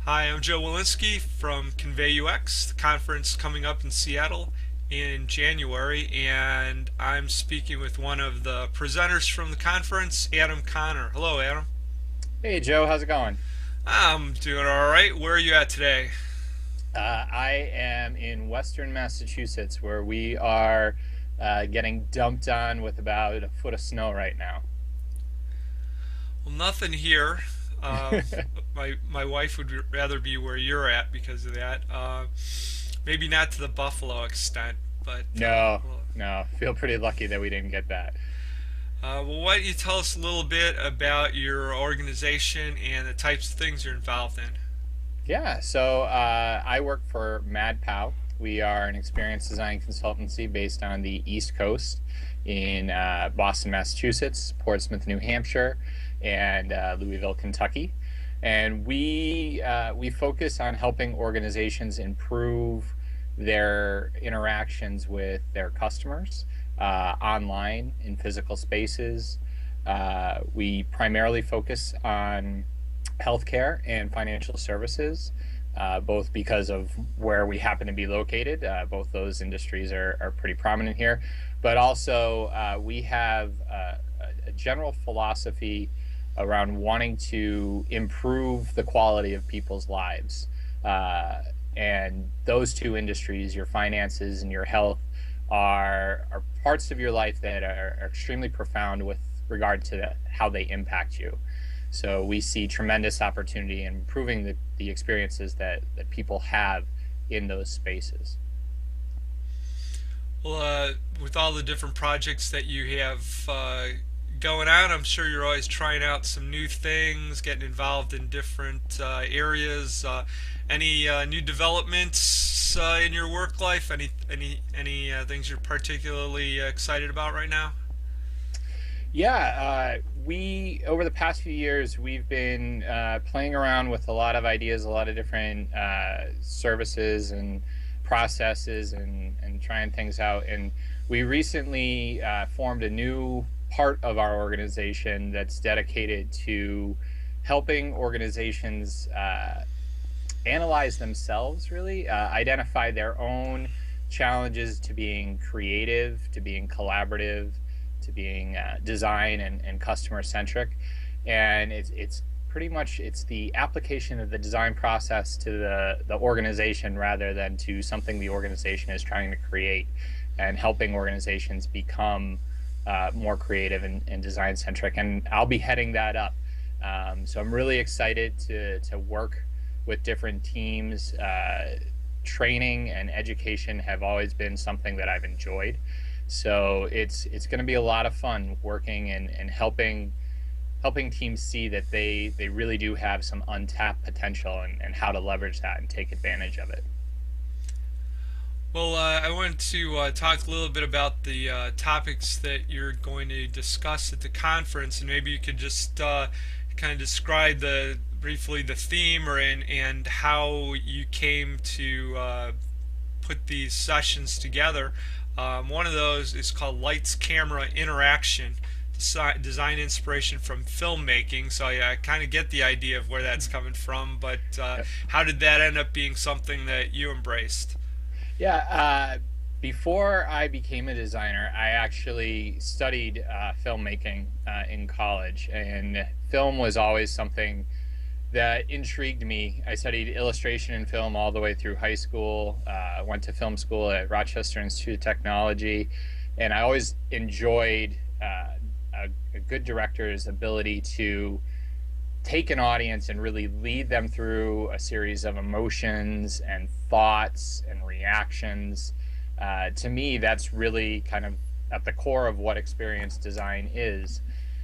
Hi, I'm Joe Walensky from ConveyUX, the conference coming up in Seattle in January, and I'm speaking with one of the presenters from the conference, Adam Connor. Hello, Adam. Hey Joe, how's it going? I'm doing all right. Where are you at today? I am in Western Massachusetts where we are getting dumped on with about a foot of snow right now. Well, nothing here. My wife would rather be where you're at because of that. Maybe not to the Buffalo extent, but No, no, feel pretty lucky that we didn't get that. well, why don't you tell us a little bit about your organization and the types of things you're involved in? Yeah, so I work for MadPow. We are an experience design consultancy based on the East Coast in Boston, Massachusetts, Portsmouth, New Hampshire, and Louisville, Kentucky. And we focus on helping organizations improve their interactions with their customers online in physical spaces. We primarily focus on healthcare and financial services, both because of where we happen to be located. Both those industries are pretty prominent here, but also we have a general philosophy around wanting to improve the quality of people's lives. And those two industries, your finances and your health, are parts of your life that are extremely profound with regard to how they impact you. So we see tremendous opportunity in improving the experiences that people have in those spaces. Well, with all the different projects that you have going on, I'm sure you're always trying out some new things, getting involved in different areas. Any new developments in your work life? Any things you're particularly excited about right now? Yeah, we over the past few years we've been playing around with a lot of ideas, a lot of different services and processes, and trying things out. And we recently formed a new part of our organization that's dedicated to helping organizations analyze themselves, really identify their own challenges to being creative, to being collaborative, to being design and customer centric. And it's pretty much it's the application of the design process to the organization rather than to something the organization is trying to create, and helping organizations become more creative and design centric. And I'll be heading that up. So I'm really excited to work with different teams. Training and education have always been something that I've enjoyed. So it's going to be a lot of fun working and helping teams see that they really do have some untapped potential, and how to leverage that and take advantage of it. Well, I wanted to talk a little bit about the topics that you're going to discuss at the conference, and maybe you could just kind of describe the briefly the theme and how you came to put these sessions together. One of those is called Lights Camera Interaction, design inspiration from filmmaking. So yeah, I kind of get the idea of where that's coming from, but Yep. how did that end up being something that you embraced? Yeah, before I became a designer, I actually studied filmmaking in college, and film was always something that intrigued me. I studied illustration and film all the way through high school. Went to film school at Rochester Institute of Technology, and I always enjoyed a good director's ability to take an audience and really lead them through a series of emotions and thoughts and reactions. To me, that's really kind of at the core of what experience design is.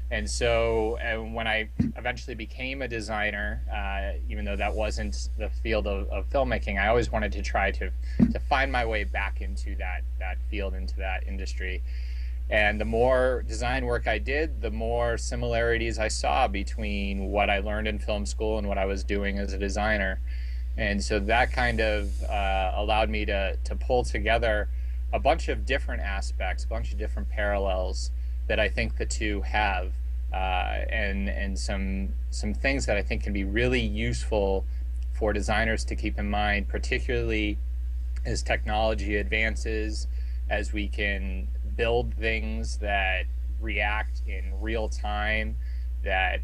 And so when I eventually became a designer, even though that wasn't the field of filmmaking, I always wanted to try to find my way back into that field, into that industry. And the more design work I did, the more similarities I saw between what I learned in film school and what I was doing as a designer. And so that kind of allowed me to pull together a bunch of different aspects, a bunch of different parallels that I think the two have, and some things that I think can be really useful for designers to keep in mind, particularly as technology advances, as we can build things that react in real time, that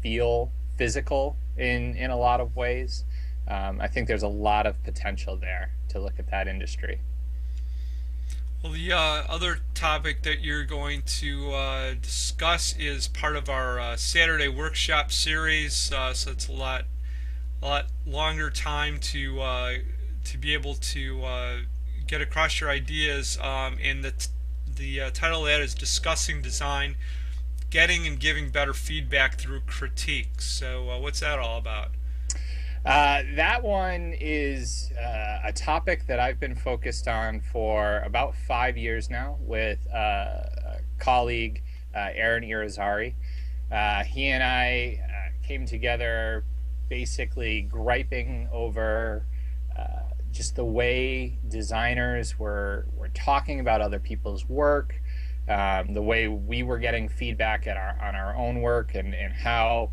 feel physical in a lot of ways. I think there's a lot of potential there to look at that industry. Well, the other topic that you're going to discuss is part of our Saturday workshop series, so it's a lot longer time to be able to get across your ideas. And the title of that is discussing design, getting and giving better feedback through critique. So, what's that all about? That one is a topic that I've been focused on for about 5 years now with a colleague, Aaron Irizarry. He and I came together basically griping over just the way designers were talking about other people's work, the way we were getting feedback on our own work, and how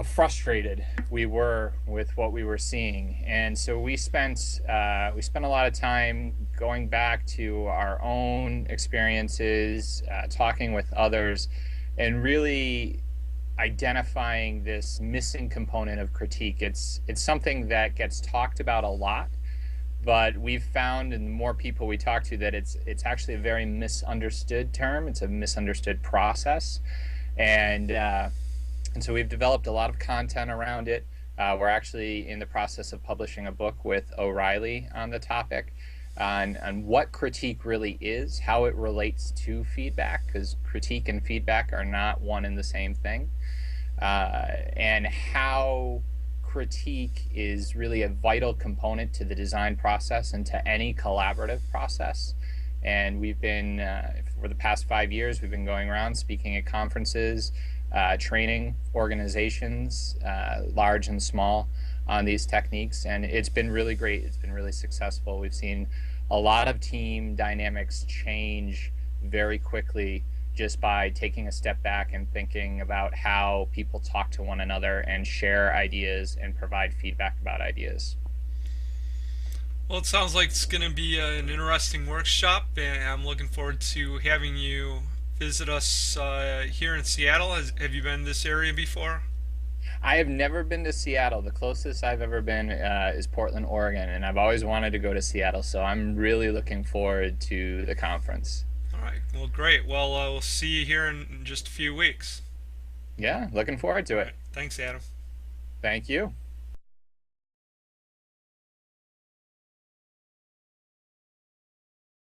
frustrated we were with what we were seeing. And so we spent a lot of time going back to our own experiences, talking with others, and really identifying this missing component of critique. It's something that gets talked about a lot, but we've found, and the more people we talk to, that it's actually a very misunderstood term. It's a misunderstood process, and so we've developed a lot of content around it. We're actually in the process of publishing a book with O'Reilly on the topic, on what critique really is, how it relates to feedback, because critique and feedback are not one and the same thing, and how critique is really a vital component to the design process and to any collaborative process. And we've been, for the past 5 years, we've been going around speaking at conferences, training organizations, large and small, on these techniques, and it's been really great. It's been really successful. We've seen a lot of team dynamics change very quickly just by taking a step back and thinking about how people talk to one another and share ideas and provide feedback about ideas. Well, it sounds like it's going to be an interesting workshop, and I'm looking forward to having you visit us here in Seattle. Have you been in this area before? I have never been to Seattle. The closest I've ever been is Portland, Oregon, and I've always wanted to go to Seattle, so I'm really looking forward to the conference. All right. Well, great. Well, we'll see you here in just a few weeks. Yeah, looking forward to All it. right. Thanks, Adam. Thank you.